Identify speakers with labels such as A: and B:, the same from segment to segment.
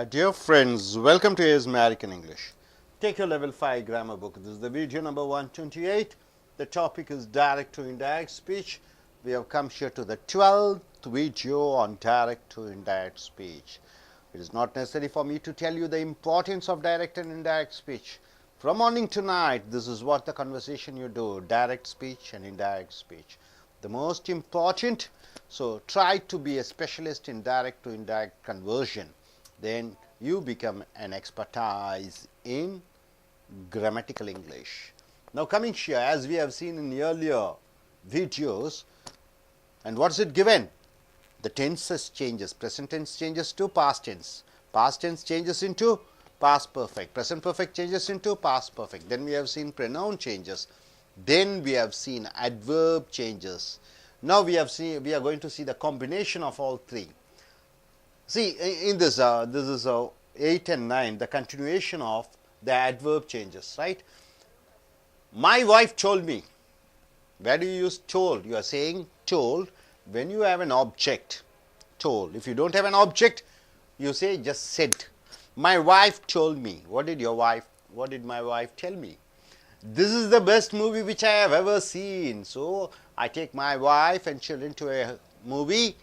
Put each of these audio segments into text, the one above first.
A: Dear friends, welcome to AS American English. Take your level 5 grammar book. This is the video number 128. The topic is direct to indirect speech. We have come here to the 12th video on direct to indirect speech. It is not necessary for me to tell you the importance of direct and indirect speech. From morning to night, this is what the conversation you do, direct speech and indirect speech. The most important, so try to be a specialist in direct to indirect conversion. Then you become an expertise in grammatical English. Now coming here, as we have seen in the earlier videos, and what is it given? The tenses changes. Present tense changes to past tense. Past tense changes into past perfect. Present perfect changes into past perfect. Then we have seen pronoun changes. Then we have seen adverb changes. Now we are going to see the combination of all three. See, in this is 8 and 9, the continuation of the adverb changes, right? My wife told me. Where do you use told? You are saying told when you have an object. Told. If you don't have an object, you say just said. My wife told me. What did my wife tell me? This is the best movie which I have ever seen. So I take my wife and children to a movie.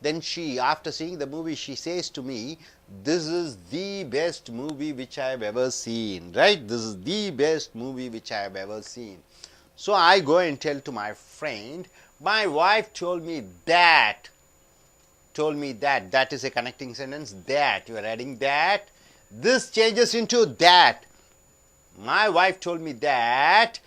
A: Then she, after seeing the movie, she says to me, this is the best movie which I have ever seen, right? This is the best movie which I have ever seen. So I go and tell to my friend, my wife told me that. That is a connecting sentence, that. You are adding that. This changes into that. My wife told me that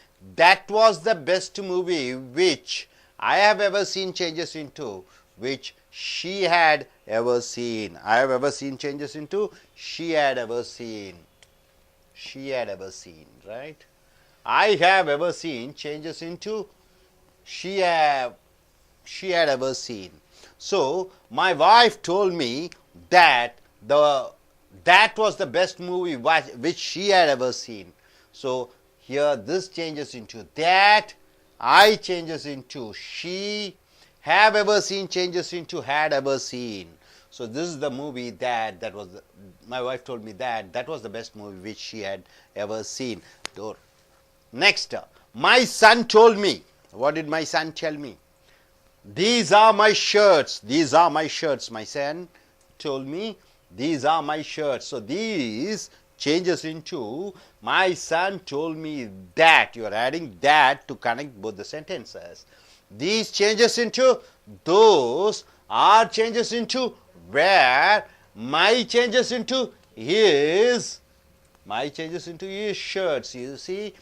A: was the best movie which I have ever seen, changes into which she had ever seen. I have ever seen changes into she had ever seen. She had ever seen, right? I have ever seen changes into she had ever seen. So my wife told me that that was the best movie which she had ever seen. So here this changes into that, I changes into she, have ever seen changes into had ever seen. So this is the movie that was my wife told me that was the best movie which she had ever seen. Next, my son told me. What did my son tell me? These are my shirts. These are my shirts. My son told me these are my shirts. So these changes into my son told me that. You are adding that to connect both the sentences. These changes into those, are changes into where, my changes into his, shirts. You see,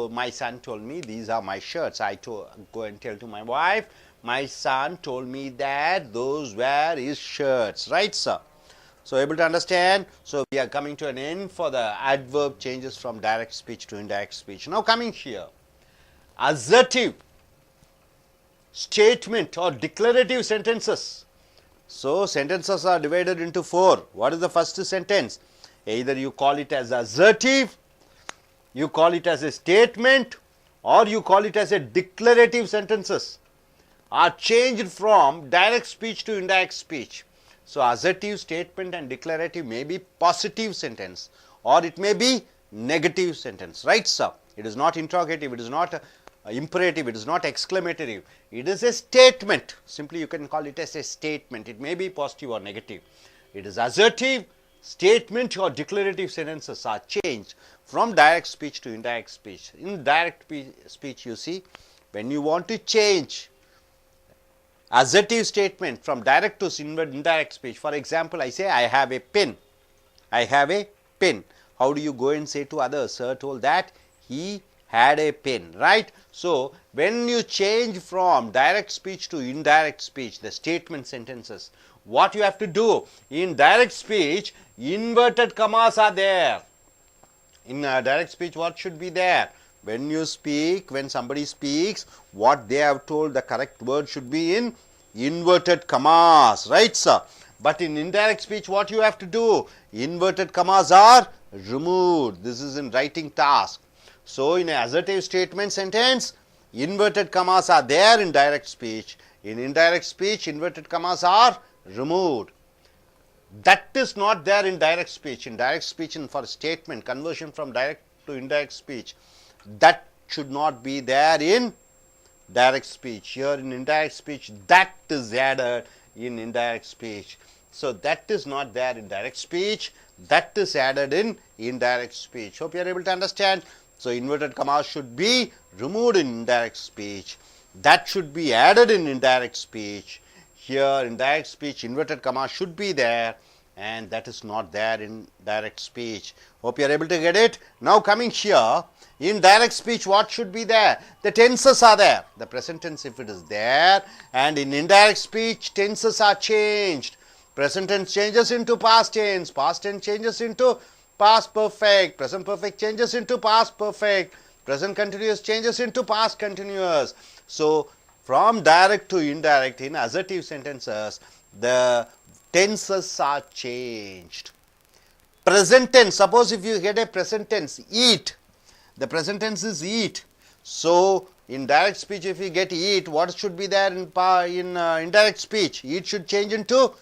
A: my son told me these are my shirts. I go and tell to my wife, my son told me that those were his shirts, right, sir? So able to understand? So we are coming to an end for the adverb changes from direct speech to indirect speech. Now coming here, assertive statement or declarative sentences. So sentences are divided into 4. What is the first sentence? Either you call it as assertive, you call it as a statement, or you call it as a declarative sentences are changed from direct speech to indirect speech. So assertive, statement and declarative may be positive sentence or it may be negative sentence, right, sir? It is not interrogative, it is not imperative, it is not exclamatory, it is a statement. Simply you can call it as a statement. It may be positive or negative. It is assertive, statement or declarative sentences are changed from direct speech to indirect speech. In direct speech, you see, when you want to change assertive statement from direct to indirect speech, for example, I say I have a pen. I have a pen. How do you go and say to others? Sir told that he had a pen, right? So when you change from direct speech to indirect speech, the statement sentences, what you have to do? In direct speech, inverted commas are there. In direct speech, what should be there? When you speak, when somebody speaks, what they have told, the correct word should be in inverted commas, right, sir? But in indirect speech, what you have to do? Inverted commas are removed. This is in writing task. So in an assertive statement sentence, inverted commas are there in direct speech. In indirect speech, inverted commas are removed. That is not there in direct speech. In direct speech, and for statement, conversion from direct to indirect speech, that should not be there in direct speech. Here in indirect speech, that is added in indirect speech. So, that is not there in direct speech, that is added in indirect speech. Hope you are able to understand. So, inverted commas should be removed in indirect speech, that should be added in indirect speech. Here in direct speech, inverted comma should be there, and that is not there in direct speech. Hope you are able to get it. Now coming here, in direct speech, what should be there? The tenses are there. The present tense, if it is there, and in indirect speech, tenses are changed. Present tense changes into past tense changes into past perfect, present perfect changes into past perfect, present continuous changes into past continuous. So, from direct to indirect in assertive sentences, the tenses are changed. Present tense, suppose if you get a present tense, eat, the present tense is eat. So, in direct speech, if you get eat, what should be there in indirect speech? Eat should change into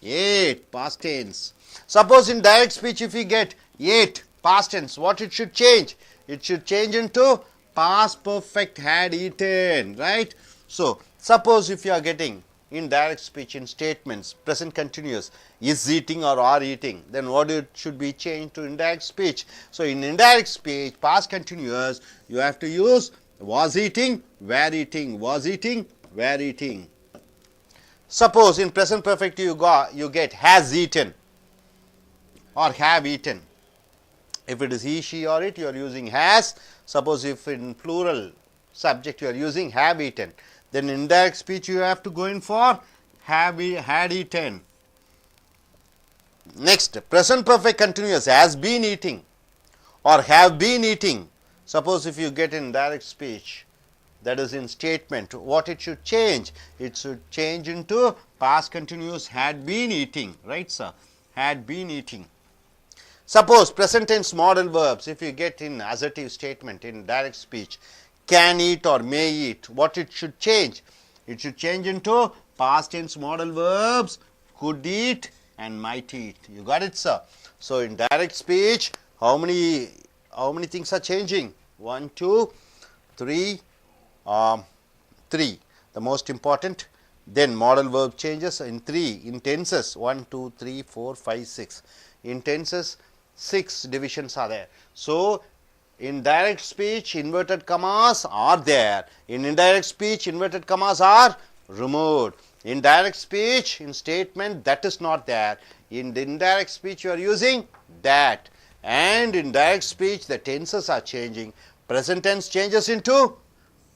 A: ate, past tense. Suppose in direct speech, if you get ate, past tense, what it should change? It should change into past perfect, had eaten, right? So, suppose if you are getting in direct speech in statements, present continuous, is eating or are eating, then what it should be changed to indirect speech. So, in indirect speech, past continuous, you have to use was eating, were eating, was eating, were eating. Suppose in present perfect you get has eaten or have eaten. If it is he, she or it, you are using has. Suppose if in plural subject you are using have eaten, then in indirect speech you have to go in for had eaten. Next, present perfect continuous, has been eating or have been eating. Suppose if you get in direct speech, that is in statement, what it should change? It should change into past continuous, had been eating, right sir, had been eating. Suppose present tense modal verbs, if you get in assertive statement in direct speech, can eat or may eat, what it should change? It should change into past tense modal verbs, could eat and might eat. You got it sir. So, in direct speech, how many things are changing? 1, 2, 3, 3, the most important. Then modal verb changes in 3, in tenses 1, 2, 3, 4, 5, 6. In tenses 6 divisions are there. So, in direct speech, inverted commas are there. In indirect speech, inverted commas are removed. In direct speech, in statement, that is not there. In the indirect speech, you are using that. And in direct speech, the tenses are changing. Present tense changes into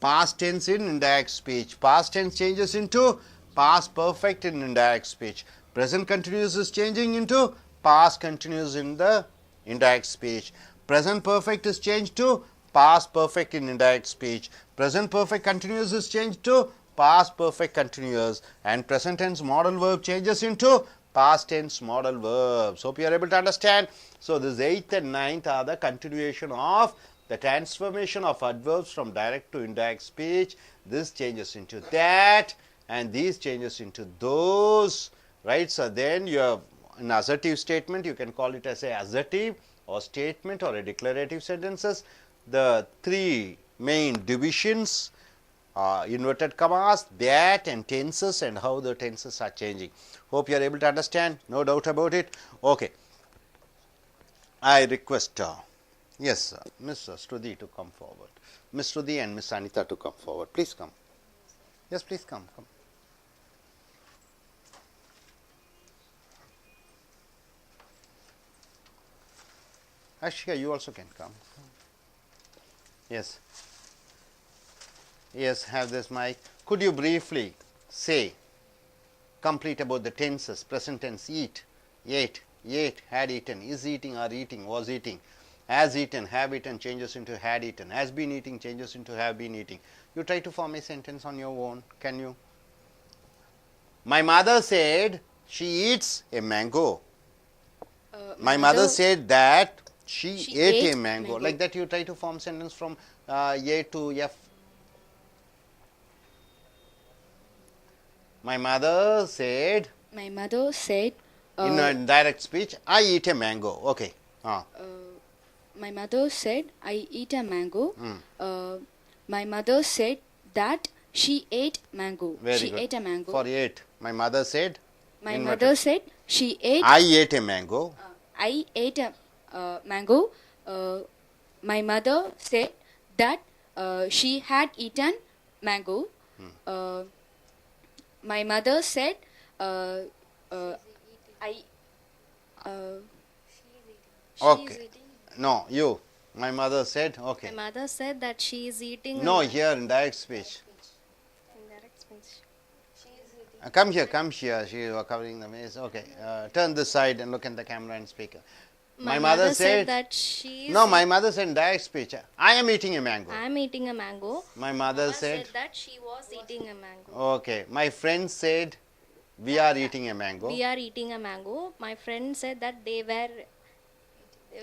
A: past tense in indirect speech. Past tense changes into past perfect in indirect speech. Present continuous is changing into past continuous in the indirect speech. Present perfect is changed to past perfect in indirect speech. Present perfect continuous is changed to past perfect continuous, and present tense modal verb changes into past tense modal verbs. Hope you are able to understand. So, this 8th and 9th are the continuation of the transformation of adverbs from direct to indirect speech. This changes into that and these changes into those, right. So, then you have an assertive statement, you can call it as a assertive or statement or a declarative sentences. The 3 main divisions, inverted commas, that and tenses, and how the tenses are changing. Hope you are able to understand, no doubt about it. Okay. I request yes, Miss Shruti to come forward. Miss Shruti and Miss Anita to come forward. Please come. Yes, please come. Ashika, you also can come. Yes. Yes, have this mic. Could you briefly say, complete about the tenses, present tense, eat, ate, had eaten, is eating, are eating, was eating, has eaten, have eaten changes into had eaten, has been eating changes into have been eating. You try to form a sentence on your own, can you? My mother said she eats a mango. My mother said that she ate a mango. Like that you try to form sentence from A to F. My mother said In a direct speech, I eat a mango. Okay.
B: My mother said, I eat a mango. My mother said that she ate mango.
A: Very
B: she
A: good.
B: ate a mango.
A: For ate, my mother said.
B: My mother said she ate.
A: I ate a mango.
B: I ate a mango. My mother said that she had eaten mango. My mother said I.
A: Okay. No, you. My mother said. Okay.
C: My mother said that she is eating.
A: No, here in direct speech.
C: Indirect speech.
A: Come here, come here. She was covering the face. Okay. Turn this side and look at the camera and speak.
C: My mother said that she is.
A: No, my mother said in direct speech. I am eating a mango.
C: I am eating a mango.
A: My mother
C: Mama
A: said.
C: that she was eating a mango.
A: Okay. My friend said we are eating a mango.
C: We are eating a mango. My friend said that they were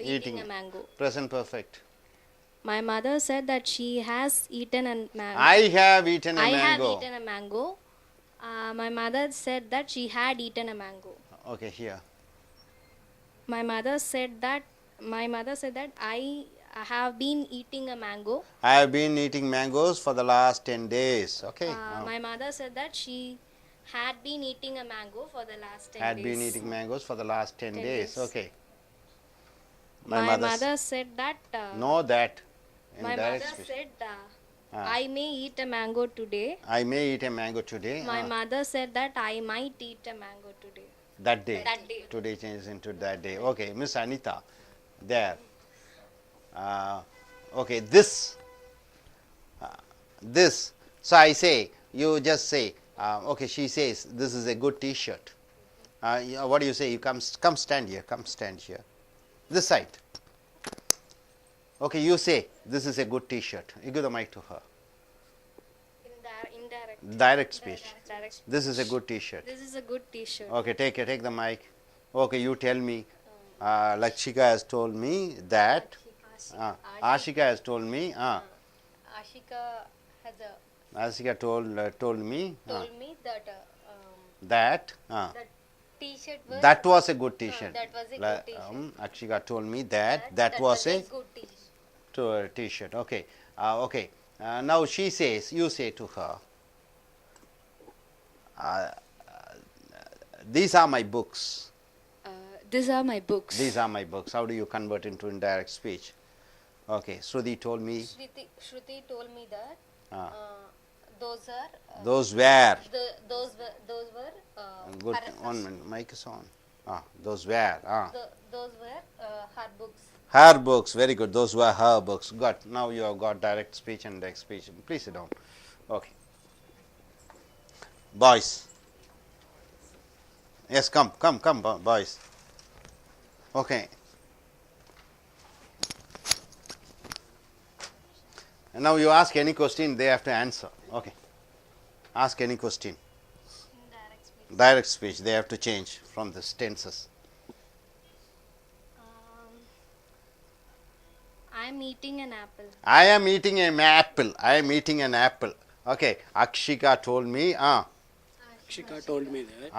C: eating a mango.
A: Present perfect.
C: My mother said that she has eaten a mango.
A: I have eaten a
C: I
A: mango.
C: have eaten a mango. My mother said that she had eaten a mango.
A: Okay, here.
C: My mother said that I have been eating a mango.
A: I have been eating mangoes for the last 10 days. Okay.
C: My mother said that she had been eating a mango for the last 10
A: Had
C: days.
A: been eating mangoes for the last 10 days. Okay.
C: My mother said that.
A: Know that. In
C: My
A: direct
C: mother
A: speech.
C: said I may eat a mango today.
A: I may eat a mango today.
C: My mother said that I might eat a mango today.
A: That day.
C: That day.
A: Today changes into that day. Okay, Miss Anita, there. Okay, this. This. So I say, you just say, okay, she says, this is a good T-shirt. What do you say? You come stand here. Come stand here. This side. Okay, you say, this is a good T-shirt. You give the mic to her.
C: Indirect.
A: Direct speech.
C: Direct.
A: This is a good T-shirt.
C: This is a good T-shirt.
A: Okay, take the mic. Okay, you tell me. Lakshika has told me that. Ashika has told me.
C: Ashika has
A: Ashika told me.
C: told me that
A: That.
C: that T-shirt was.
A: That was a good T-shirt.
C: That was a good T-shirt.
A: Akshika told me that was a
C: good T-shirt.
A: T-shirt. Okay. Okay. Now she says, you say to her, these are my books.
B: These are my books.
A: These are my books. How do you convert into indirect speech? Okay. Shruti told me.
C: Shruti told me that those are.
A: Those were.
C: Those were.
A: Good.
C: Her,
A: 1 minute. Mic is on. Those were.
C: those were her books.
A: Her books. Very good. Those were her books. Got. Now you have got direct speech and indirect speech. Please sit down. Okay. Boys. Yes, come, boys. Okay. And now you ask any question, they have to answer. Okay. Ask any question.
C: Indirect speech.
A: Direct speech, they have to change from the tenses.
C: I am eating an apple.
A: I am eating an apple. I am eating an apple. Okay. Akshika told me.
D: Ashika told me that.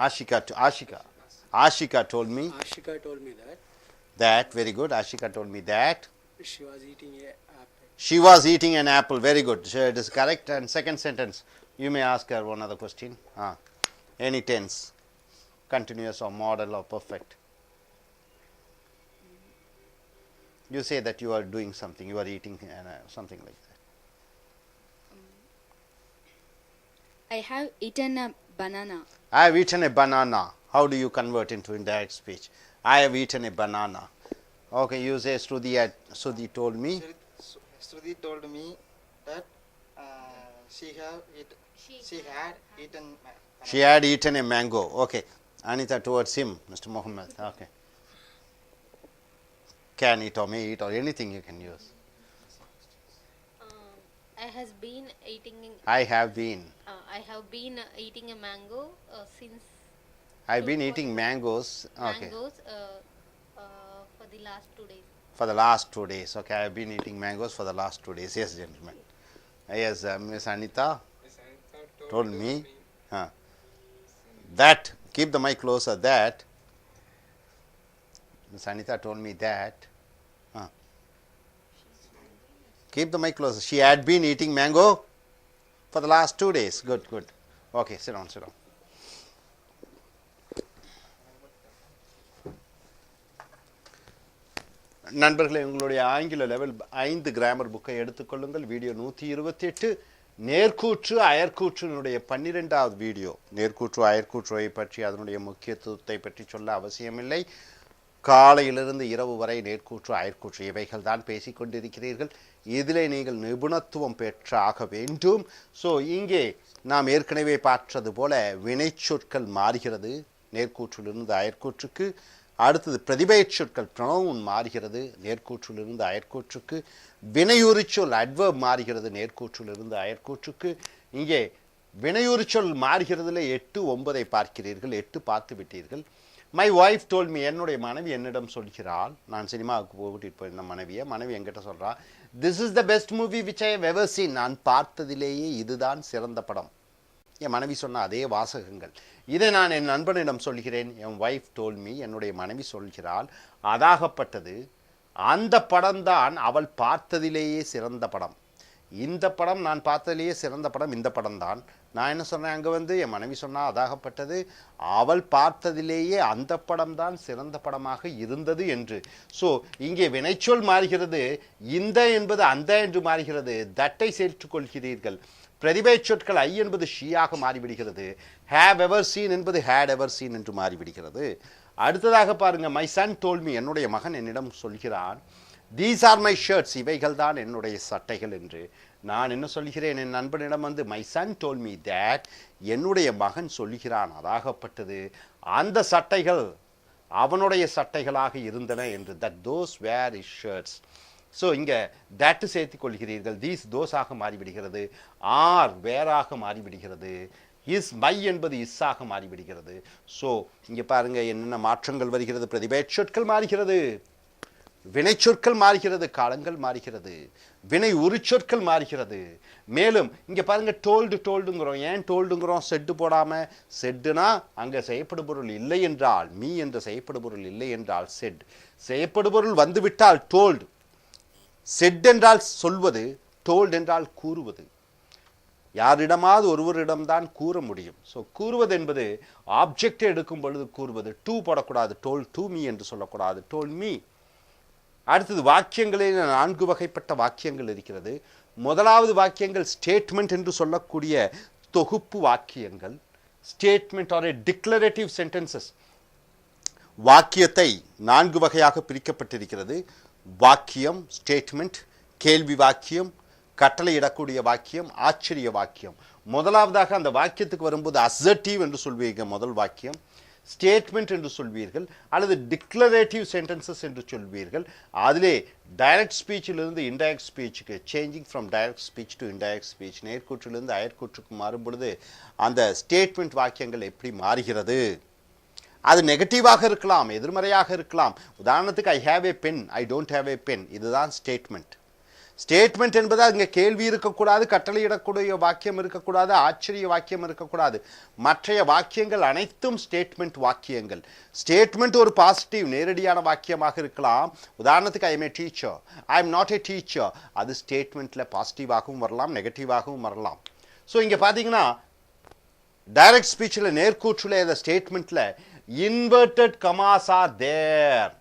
A: Ashika told me.
D: Ashika told me that
A: That. Very good. Ashika told me that.
D: she was eating a apple.
A: She was eating an apple. Very good. So it is correct. And second sentence, you may ask her one other question. Any tense, continuous or modal or perfect. You say that you are doing something. You are eating something like that.
B: I have eaten a banana.
A: I have eaten a banana. How do you convert into indirect speech? I have eaten a banana. Okay, you say Shruti told me.
E: Shruti told me that she had eaten.
A: She had eaten a mango. Okay. Anita towards him, Mr. Mohammed. Okay. Can eat or may eat or anything you can use.
C: I has been eating.
A: I have been.
C: I have been eating a mango since.
A: I've been eating mangoes. Okay.
C: Mangoes for the last 2 days.
A: For the last 2 days. Okay, I've been eating mangoes for the last 2 days. Yes, gentlemen. Yes, Miss Anita told me that. Keep the mic closer. That Sanitha told me that. Keep the mic close. She had been eating mango for the last 2 days. Good, good. Okay, sit down, sit down. நண்பர்களே, உங்களுடைய ஆங்கில level 5 grammar புக்கை எடுத்துக்கொள்ளுங்கள். Video 128, நேர்கூற்று அயற்கூற்றினுடைய 12வது video. நேர்கூற்று அயற்கூற்றுவை பற்றி அதனுடைய முக்கியத்துவத்தை பற்றி சொல்ல அவசியமில்லை. காலையிலிருந்து இரவு வரை நேர்கூற்று அயற்கூற்று இவைகள் தான் பேசிக்கொண்டிருக்கிறீர்கள். இதிலே நீங்கள் நிபுணத்துவம் பெற்றாக வேண்டும். ஸோ இங்கே நாம் ஏற்கனவே பார்த்தது போல வினைச்சொற்கள் மாறுகிறது நேர்கூற்றிலிருந்து அயற்கூற்றுக்கு. அடுத்தது பிரதிபெயர் சொற்கள் ப்ரொனவுன் மாறுகிறது நேர்கூற்றிலிருந்து அயற்கூற்றுக்கு. வினையுரிச்சொல் அட்வர்ப் மாறுகிறது நேர்கூற்றிலிருந்து அயற்கூற்றுக்கு. இங்கே வினையுரிச்சொல் மாறுகிறதுல 8, 9 பார்க்கிறீர்கள். 8 பார்த்து விட்டீர்கள். மை ஒய்ஃப் டோல்ட் மீ, என்னுடைய மனைவி என்னிடம் சொல்கிறாள். நான் சினிமாவுக்கு கூட்டிகிட்டு போயிருந்த மனைவி என்கிட்ட சொல்கிறா, this is the best movie which I have ever seen. நான் பார்த்ததிலேயே இதுதான் சிறந்த படம். என் மனைவி சொன்ன அதே வாசகங்கள். இதை நான் என் நண்பனிடம் சொல்கிறேன். என் ஒய்ஃப் டோல்ட் மீ, என்னுடைய மனைவி சொல்கிறாள், அதாகப்பட்டது அந்த படம்தான் அவள் பார்த்ததிலேயே சிறந்த படம். இந்த படம் நான் பார்த்ததிலேயே சிறந்த படம் இந்த படம் தான். நான் என்ன சொன்னேன், அங்கே என் மனைவி சொன்னால் அதாகப்பட்டது அவள் பார்த்ததிலேயே அந்த படம் தான் சிறந்த படமாக இருந்தது என்று. ஸோ இங்கே வினைச்சொல் மாறுகிறது. இந்த என்பது அந்த என்று மாறுகிறது. தட்டை சேர்த்துக்கொள்கிறீர்கள். பிரதிபெயர் சொற்கள் ஐ என்பது ஷீயாக மாறிவிடுகிறது. ஹேவ் எவர் சீன் என்பது ஹேட் எவர் சீன் என்று மாறிவிடுகிறது. அடுத்ததாக பாருங்க, மை சன் டோல்ட் மீ, என்னுடைய மகன் என்னிடம் சொல்கிறான், தீஸ் ஆர் மை ஷர்ட்ஸ், இவைகள் தான் என்னுடைய சட்டைகள் என்று. நான் என்ன சொல்கிறேன், என் நண்பனிடம் my son told me that, என்னுடைய மகன் சொல்கிறான் அதாகப்பட்டது அந்த சட்டைகள் அவனுடைய சட்டைகளாக இருந்தன என்று. That those were is shirts. So இங்கே தட்டு சேர்த்து கொள்கிறீர்கள். தீஸ் தோஸாக மாறிவிடுகிறது. ஆர் வேறாக மாறிவிடுகிறது. இஸ் மை என்பது இஸ்ஸாக மாறிவிடுகிறது. ஸோ இங்கே பாருங்கள் என்னென்ன மாற்றங்கள் வருகிறது. பிரதிபெயர் சொற்கள் மாறுகிறது, வினைச்சொற்கள் மாறுகிறது, காலங்கள் மாறுகிறது, வினை உரிச்சொற்கள் மாறுகிறது. மேலும் இங்கே பாருங்கள் டோல்டுங்கிறோம். ஏன் டோல்டுங்கிறோம் செட்டு போடாமல்? செட்டுனா அங்கே செய்யப்படுபொருள் இல்லை என்றால், மீ என்ற செய்யப்படுபொருள் இல்லை என்றால் செட். செய்யப்படுபொருள் வந்துவிட்டால் டோல்டு. செட் என்றால் சொல்வது, டோல்டு என்றால் கூறுவது. யாரிடமாவது ஒருவரிடம்தான் கூற முடியும். ஸோ கூறுவது என்பது ஆப்ஜெக்டை எடுக்கும் பொழுது கூறுவது. டூ போடக்கூடாது. டோல் டு மீ என்று சொல்லக்கூடாது. Told me. அடுத்தது வாக்கியங்களில் 4 வகைப்பட்ட வாக்கியங்கள் இருக்கிறது. முதலாவது வாக்கியங்கள் ஸ்டேட்மெண்ட் என்று சொல்லக்கூடிய தொகுப்பு வாக்கியங்கள். Statement are declarative sentences. வாக்கியத்தை 4 வகையாக பிரிக்கப்பட்டிருக்கிறது. வாக்கியம் ஸ்டேட்மெண்ட், கேள்வி வாக்கியம், கட்டளையிடக்கூடிய வாக்கியம், ஆச்சரிய வாக்கியம். முதலாவதாக அந்த வாக்கியத்துக்கு வரும்போது அசர்டிவ் என்று சொல்வீர்கள் முதல் வாக்கியம், ஸ்டேட்மெண்ட் என்று சொல்வீர்கள், அல்லது டிக்ளரேட்டிவ் சென்டென்சஸ் என்று சொல்வீர்கள். அதிலே டைரக்ட் ஸ்பீச்சிலிருந்து இன்டைரக்ட் ஸ்பீச்சுக்கு, changing from direct speech to indirect speech, நேர்கூற்றிலிருந்து அயற்கூற்றுக்கு மாறும் பொழுது அந்த ஸ்டேட்மெண்ட் வாக்கியங்கள் எப்படி மாறுகிறது. அது நெகட்டிவாக இருக்கலாம், எதிர்மறையாக இருக்கலாம். உதாரணத்துக்கு I have a pen, I don't have a pen, இதுதான் ஸ்டேட்மெண்ட். ஸ்டேட்மெண்ட் என்பது அங்கே கேள்வி இருக்கக்கூடாது, கட்டளையிடக்கூடிய வாக்கியம் இருக்கக்கூடாது, ஆச்சரிய வாக்கியம் இருக்கக்கூடாது. மற்றைய வாக்கியங்கள் அனைத்தும் ஸ்டேட்மெண்ட் வாக்கியங்கள். ஸ்டேட்மெண்ட் ஒரு பாசிட்டிவ் நேரடியான வாக்கியமாக இருக்கலாம். உதாரணத்துக்கு I M A teacher, I am not a teacher, அது ஸ்டேட்மெண்ட்டில் பாசிட்டிவாகவும் வரலாம், நெகட்டிவாகவும் வரலாம். ஸோ இங்கே பார்த்தீங்கன்னா டைரக்ட் ஸ்பீச்சில் நேர்கூற்றில் இந்த ஸ்டேட்மெண்ட்டில் இன்வெர்டட் கமாஸ் ஆர் தேர்.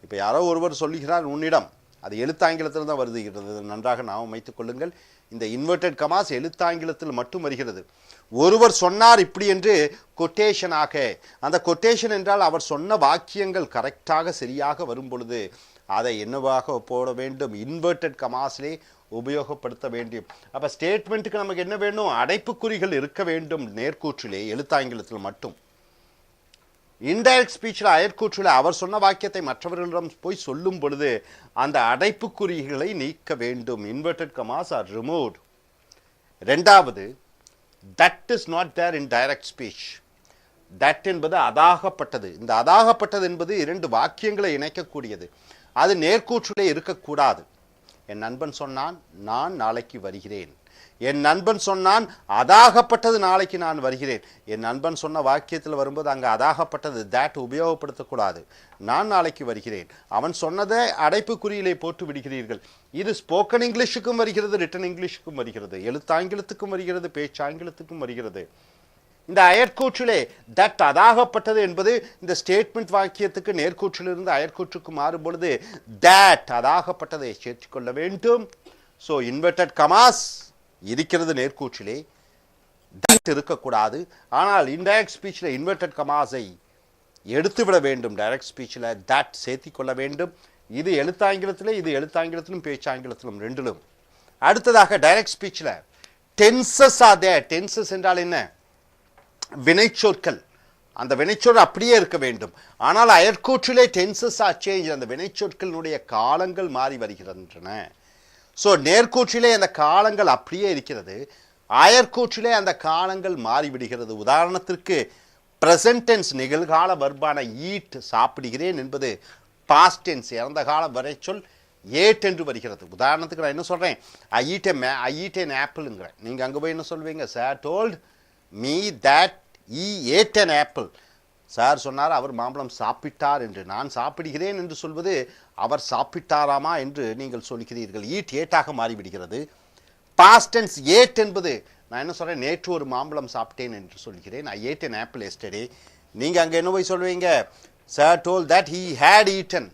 A: இப்போ யாரோ ஒருவர் சொல்லுகிறார் உன்னிடம், அது எழுத்தாங்கிலத்தில் தான் வருகிறது, நன்றாக நாம் வைத்துக் கொள்ளுங்கள். இந்த இன்வெர்டட் கமாஸ் எழுத்தாங்கிலத்தில் மட்டும் வருகிறது. ஒருவர் சொன்னார் இப்படி என்று கொட்டேஷனாக, அந்த கொட்டேஷன் என்றால் அவர் சொன்ன வாக்கியங்கள் கரெக்டாக சரியாக வரும் பொழுது அதை என்னவாக போட வேண்டும், இன்வெர்டட் கமாஸ்லே உபயோகப்படுத்த வேண்டும். அப்போ ஸ்டேட்மெண்ட்டுக்கு நமக்கு என்ன வேணும், அடைப்புக்குறிகள் இருக்க வேண்டும் நேர்கூற்றிலே, எழுத்தாங்கிலத்தில் மட்டும். இன்டைரக்ட் ஸ்பீச்சில் அயற்கூற்றில் அவர் சொன்ன வாக்கியத்தை மற்றவர்களிடம் போய் சொல்லும் பொழுது அந்த அடைப்புக்குறிகளை நீக்க வேண்டும். Inverted commas are removed. ரெண்டாவது, that is not there in direct speech. That என்பது அதாகப்பட்டது. இந்த அதாகப்பட்டது என்பது 2 வாக்கியங்களை இணைக்கக்கூடியது. அது நேர்கூற்றிலே இருக்கக்கூடாது. என் நண்பன் சொன்னான், நான் நாளைக்கு வருகிறேன். என் நண்பன் சொன்னான் அதாகப்பட்டது நாளைக்கு நான் வருகிறேன். என் நண்பன் சொன்ன வாக்கியத்தில் வரும்போது அங்கே அதாகப்பட்டது that உபயோகப்படுத்தக்கூடாது. நான் நாளைக்கு வருகிறேன். அவன் சொன்னதை அடைப்புக்குறியிலே போட்டு விடுகிறீர்கள். இது ஸ்போக்கன் இங்கிலீஷுக்கும் வருகிறது, ரிட்டன் இங்கிலீஷுக்கும் வருகிறது, எழுத்தாங்கிலத்துக்கும் வருகிறது, பேச்சாங்கிலத்துக்கும் வருகிறது. இந்த அயற்கூற்றிலே தட் அதாகப்பட்டது என்பது இந்த ஸ்டேட்மெண்ட் வாக்கியத்துக்கு நேர்கூற்றிலிருந்து அயற்கூற்றுக்கு மாறும் பொழுது தட் அதாகப்பட்டதை சேர்த்துக்கொள்ள வேண்டும். ஸோ இன்வெர்டட் கமாஸ் இருக்கிறது நேர்கூற்றிலே, தட் இருக்கக்கூடாது. ஆனால் இன்டைரக்ட் ஸ்பீச்சில் இன்வெர்டட் கமாஸை எடுத்துவிட வேண்டும். டைரக்ட் ஸ்பீச்சில் தட் சேர்த்திக்கொள்ள வேண்டும். இது எழுத்தாங்கிலத்திலே, இது எழுத்தாங்கிலத்திலும் பேச்சாங்கிலத்திலும் ரெண்டிலும். அடுத்ததாக டைரக்ட் ஸ்பீச்சில் டென்சஸ் ஆர் தேர். டென்சஸ் என்றால் என்ன? வினைச்சொற்கள். அந்த வினைச்சொல் அப்படியே இருக்க வேண்டும். ஆனால் அயற்கூற்றிலே டென்சஸ் ஆர் சேஞ்ச். அந்த வினைச்சொற்களினுடைய காலங்கள் மாறி வருகின்றன. ஸோ நேர்கூற்றிலே அந்த காலங்கள் அப்படியே இருக்கிறது, அயற்கூற்றிலே அந்த காலங்கள் மாறிவிடுகிறது. உதாரணத்திற்கு பிரசன்ட் டென்ஸ் நிகழ்கால வர்பான ஈட் சாப்பிடுகிறேன் என்பது பாஸ்ட் டென்ஸ் இறந்த கால வினைச்சொல் ஏட் என்று வருகிறது. உதாரணத்துக்கு நான் என்ன சொல்கிறேன், ஐ ஈட் an ஆப்பிள்ங்கிறேன். நீங்கள் அங்கே போய் என்ன சொல்வீங்க, sir told me that he ate an apple. Sir சொன்னார் அவர் மாம்பழம் சாப்பிட்டார் என்று. நான் சாப்பிடுகிறேன் என்று சொல்வது அவர் சாப்பிட்டாராமா என்று நீங்கள் சொல்கிறீர்கள். ஈட் ஏட்டாக மாறிவிடுகிறது. பாஸ்ட் டென்ஸ் ஏட் என்பது நான் என்ன சொல்கிறேன், நேற்று ஒரு மாம்பழம் சாப்பிட்டேன் என்று சொல்கிறேன். I ate an apple yesterday. நீங்கள் அங்கே என்ன போய் சொல்வீங்க, sir told that he had eaten.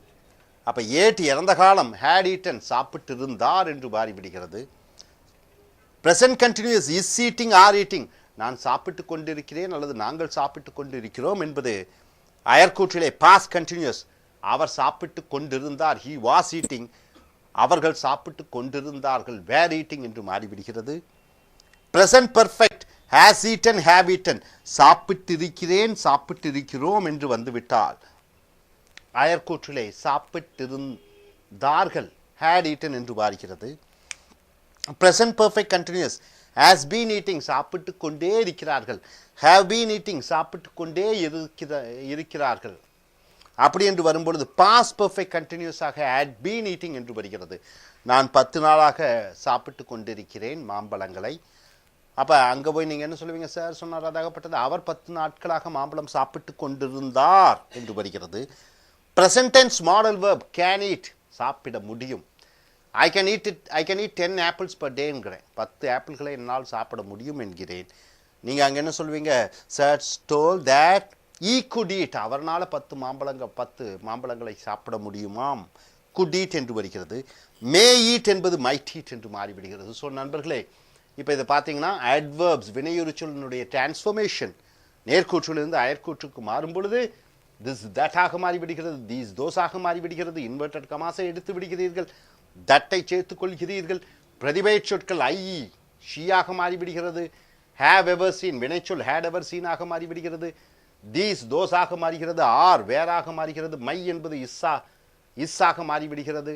A: அப்போ ஏட் இறந்த காலம், ஹேட் ஈட்டன் சாப்பிட்டு இருந்தார் என்று மாறிவிடுகிறது. Present continuous is eating are eating. நான் சாப்பிட்டு கொண்டிருக்கிறேன் அல்லது நாங்கள் சாப்பிட்டு கொண்டிருக்கிறோம் என்பது அயற்கூற்றிலே பாஸ்ட் கண்டினியூஸ். அவர் சாப்பிட்டு கொண்டிருந்தார், ஹி வாஸ் ஈட்டிங். அவர்கள் சாப்பிட்டு கொண்டிருந்தார்கள், வேர் ஈட்டிங் என்று மாறிவிடுகிறது. Present perfect has eaten, have eaten. சாப்பிட்டிருக்கிறேன், சாப்பிட்டிருக்கிறோம் என்று வந்துவிட்டால் அயற்கூற்றிலே சாப்பிட்டிருந்தார்கள், ஹேட் ஈட்டன் என்று மாறுகிறது. Present perfect continuous has been eating, சாப்பிட்டு கொண்டே இருக்கிறார்கள். ஹேவ் பீன் ஈட்டிங், சாப்பிட்டு கொண்டே இருக்கிறார்கள். அப்படி என்று வரும்பொழுது பாஸ்ட் பர்ஃபெக்ட் கண்டினியூஸாக ஹேட் பீன் ஈட்டிங் என்று வருகிறது. நான் 10 நாளாக சாப்பிட்டு கொண்டிருக்கிறேன் மாம்பழங்களை. அப்போ அங்கே போய் நீங்கள் என்ன சொல்லுவீங்க, சார் சொன்னார் அதாகப்பட்டது அவர் 10 நாட்களாக மாம்பழம் சாப்பிட்டு கொண்டிருந்தார் என்று வருகிறது. Present tense modal verb can eat, சாப்பிட முடியும். ஐ கேன் ஈட் 10 ஆப்பிள்ஸ் பர் டேங்கிறேன். 10 ஆப்பிள்களை என்னால் சாப்பிட முடியும் என்கிறேன். நீங்கள் அங்கே என்ன சொல்வீங்க, sir told that he could eat. அவர்னால் 10 மாம்பழங்களை சாப்பிட முடியுமாம். குட் ஈட் என்று வருகிறது. மே ஈட் என்பது மைட் ஈட் என்று மாறிவிடுகிறது. ஸோ நண்பர்களே, இப்போ இதை பார்த்தீங்கன்னா அட்வர்ப்ஸ் வினையுறுச்சொலினுடைய டிரான்ஸ்ஃபர்மேஷன் நேர்கூற்றிலிருந்து அயற்கூற்றுக்கு மாறும் பொழுது திஸ் தட்டாக மாறிவிடுகிறது, தீஸ் தோஸாக மாறிவிடுகிறது. இன்வெர்டட் கமாஸை எடுத்து விடுகிறீர்கள், தட்டை சேர்த்துக் கொள்கிறீர்கள். பிரதிபெயர் சொற்கள் ஐ ஷீயாக மாறிவிடுகிறது. ஹேவ் எவர் சீன் வினைச்சொல் ஹேட் எவர் சீனாக மாறிவிடுகிறது. தீஸ் தோஸாக மாறுகிறது. ஆர் வேறாக மாறுகிறது. மை என்பது இஸ்ஸாக மாறிவிடுகிறது.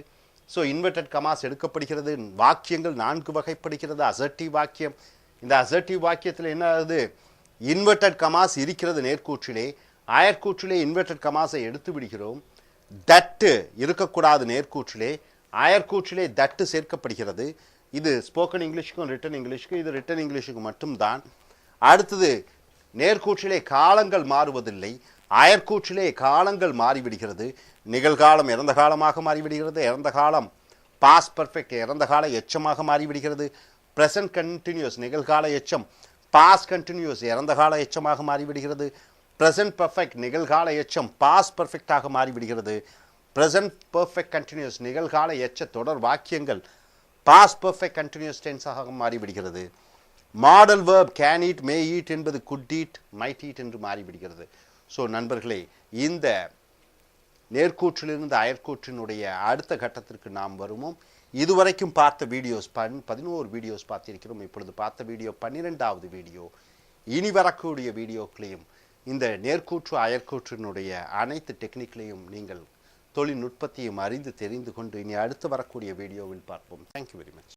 A: ஸோ இன்வெர்டட் கமாஸ் எடுக்கப்படுகிறது. வாக்கியங்கள் 4 வகைப்படுகிறது. அசர்ட்டிவ் வாக்கியம். இந்த அசர்ட்டிவ் வாக்கியத்தில் என்ன ஆகுது, இன்வெர்டட் கமாஸ் இருக்கிறது நேர்கூற்றிலே, அயற்கூற்றிலே இன்வெர்டட் கமாஸை எடுத்து விடுகிறோம். தட்டு இருக்கக்கூடாது நேர்கூற்றிலே, அயற்கூற்றிலே தட்டு சேர்க்கப்படுகிறது. இது ஸ்போக்கன் இங்கிலீஷுக்கும் ரிட்டன் இங்கிலீஷுக்கும், இது ரிட்டன் இங்கிலீஷுக்கு மட்டும்தான். அடுத்தது நேர்கூற்றிலே காலங்கள் மாறுவதில்லை, அயற்கூற்றிலே காலங்கள் மாறிவிடுகிறது. நிகழ்காலம் இறந்த காலமாக மாறிவிடுகிறது. இறந்த காலம் பாஸ்ட் பர்ஃபெக்ட் இறந்த கால எச்சமாக மாறிவிடுகிறது. ப்ரெசன்ட் கண்டினியூஸ் நிகழ்கால எச்சம் பாஸ்ட் கண்டினியூஸ் இறந்த கால எச்சமாக மாறிவிடுகிறது. ப்ரெசன்ட் பர்ஃபெக்ட் நிகழ்கால எச்சம் பாஸ்ட் பர்ஃபெக்டாக மாறிவிடுகிறது. ப்ரெசன்ட் பர்ஃபெக்ட் கண்டினியூஸ் நிகழ்கால எச்ச தொடர் வாக்கியங்கள் பாஸ்ட் பர்ஃபெக்ட் கண்டினியூஸ் டென்ஸாக மாறிவிடுகிறது. Model verb can eat, May eat என்பது குட் ஈட், மைட் ஈட் என்று மாறிவிடுகிறது. ஸோ நண்பர்களே, இந்த நேர்கூற்றிலிருந்து அயற்கூற்றினுடைய அடுத்த கட்டத்திற்கு நாம் வருவோம். இதுவரைக்கும் பார்த்த வீடியோஸ் 11 வீடியோஸ் பார்த்திருக்கிறோம். இப்பொழுது பார்த்த வீடியோ 12வது வீடியோ. இனி வரக்கூடிய வீடியோக்களையும் இந்த நேர்கூற்று அயற்கூற்றினுடைய அனைத்து டெக்னிக்களையும் நீங்கள் தொழில்நுட்பத்தையும் அறிந்து தெரிந்து கொண்டு இனி அடுத்து வரக்கூடிய வீடியோவில் பார்ப்போம். Thank you very much.